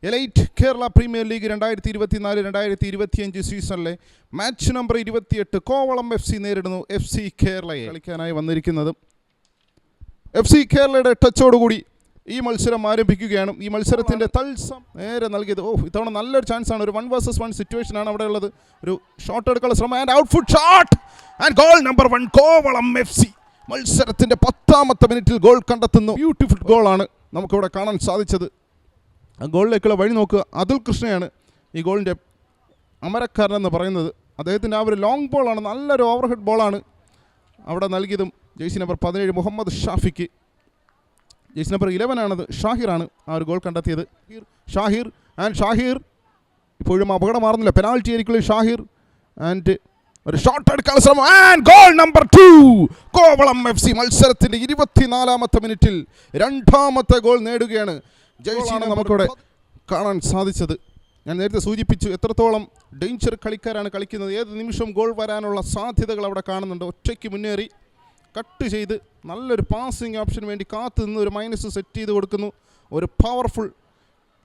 Elite Kerala premier league 2024-2025 സീസണിലെ match number 28 Kovalam FC നേരിടുന്നു FC കേരളയെ. കളിക്കാനായി വന്നിരിക്കുന്നത് FC കേരളയുടെ ടച്ചോടുകൂടി ഈ മത്സരം ആരംഭിക്കുകയാണ്. ഈ മത്സരത്തിൻ്റെ തത്സം നേരെ നൽകിയത് ഇത്തവണ നല്ലൊരു ചാൻസാണ്. ഒരു 1 vs 1 സിറ്റുവേഷനാണ് അവിടെ ഉള്ളത്. ഒരു ഷോട്ട് എടുക്കാനുള്ള ശ്രമം and out foot shot and goal number 1 Kovalam FC. മത്സരത്തിൻ്റെ 10ാമത്തെ മിനിറ്റിൽ ഗോൾ കണ്ടെത്തുന്നു. ബ്യൂട്ടിഫുൾ ഗോളാണ് നമുക്കിവിടെ കാണാൻ സാധിച്ചത്. ആ ഗോളിലേക്കുള്ള വഴി നോക്കുക. അതുൽ കൃഷ്ണയാണ് ഈ ഗോളിൻ്റെ അമരക്കാരനെന്ന് പറയുന്നത്. അദ്ദേഹത്തിൻ്റെ ആ ഒരു ലോങ് ബോളാണ്, നല്ലൊരു ഓവർഹെഡ് ബോളാണ് അവിടെ നൽകിയതും. ജേഴ്സി നമ്പർ 17 മുഹമ്മദ് ഷാഫിക്ക്. ജേഴ്സി നമ്പർ 11 ആണത്, ഷാഹിറാണ് ആ ഒരു ഗോൾ കണ്ടെത്തിയത്. ഷാഹിർ ഇപ്പോഴും അപകടം മാറുന്നില്ല. പെനാൽറ്റി ആയിരിക്കുള്ള ഷാഹിർ ആൻഡ് ഒരു ഷോട്ട് എടുക്കാൻ ശ്രമം and goal number 2 Kovalam FC. മത്സരത്തിൻ്റെ 24ാമത്തെ മിനിറ്റിൽ 2ാമത്തെ ഗോൾ നേടുകയാണ്. ജയ്സിനെ നമുക്കിവിടെ കാണാൻ സാധിച്ചത്. ഞാൻ നേരത്തെ സൂചിപ്പിച്ചു എത്രത്തോളം ഡേഞ്ചർ കളിക്കാരാണ് കളിക്കുന്നത്. ഏത് നിമിഷവും ഗോൾ വരാനുള്ള സാധ്യതകൾ അവിടെ കാണുന്നുണ്ട്. ഒറ്റയ്ക്ക് മുന്നേറി കട്ട് ചെയ്ത് നല്ലൊരു പാസിംഗ് ഓപ്ഷന് വേണ്ടി കാത്തു നിന്ന് ഒരു മൈനസ് സെറ്റ് ചെയ്ത് കൊടുക്കുന്നു. ഒരു പവർഫുൾ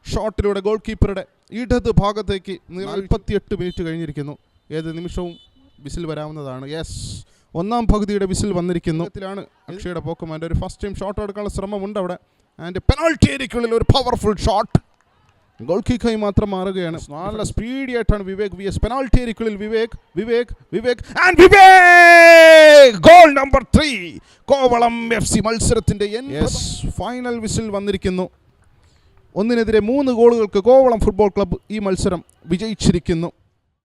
ഷോട്ടിലൂടെ ഗോൾ കീപ്പറുടെ ഇടത് ഭാഗത്തേക്ക് 48 മിനിറ്റ് കഴിഞ്ഞിരിക്കുന്നു. ഏത് നിമിഷവും വിസിൽ വരാവുന്നതാണ്. യെസ്, 1ാം പകുതിയുടെ വിസിൽ വന്നിരിക്കുന്നു. ത്തിലാണ് അക്ഷയുടെ പോക്കുമാൻ്റെ ഒരു ഫസ്റ്റ് ടൈം ഷോട്ട് എടുക്കാനുള്ള ശ്രമമുണ്ട് അവിടെ. ആൻഡ് പെനാൽറ്റി ഏരിയയ്ക്കുള്ളിൽ ഒരു പവർഫുൾ ഷോട്ട് ഗോൾ കിക്കായി മാത്രം മാറുകയാണ്. നല്ല സ്പീഡി ആയിട്ടാണ് വിവേക് VS പെനാൽറ്റി ഏരിയയ്ക്കുള്ളിൽ Vivek goal number 3 Kovalam FC. മത്സരത്തിൻ്റെ ഫൈനൽ വിസിൽ വന്നിരിക്കുന്നു. 1-3 ഗോളുകൾക്ക് കോവളം ഫുട്ബോൾ ക്ലബ്ബ് ഈ മത്സരം വിജയിച്ചിരിക്കുന്നു.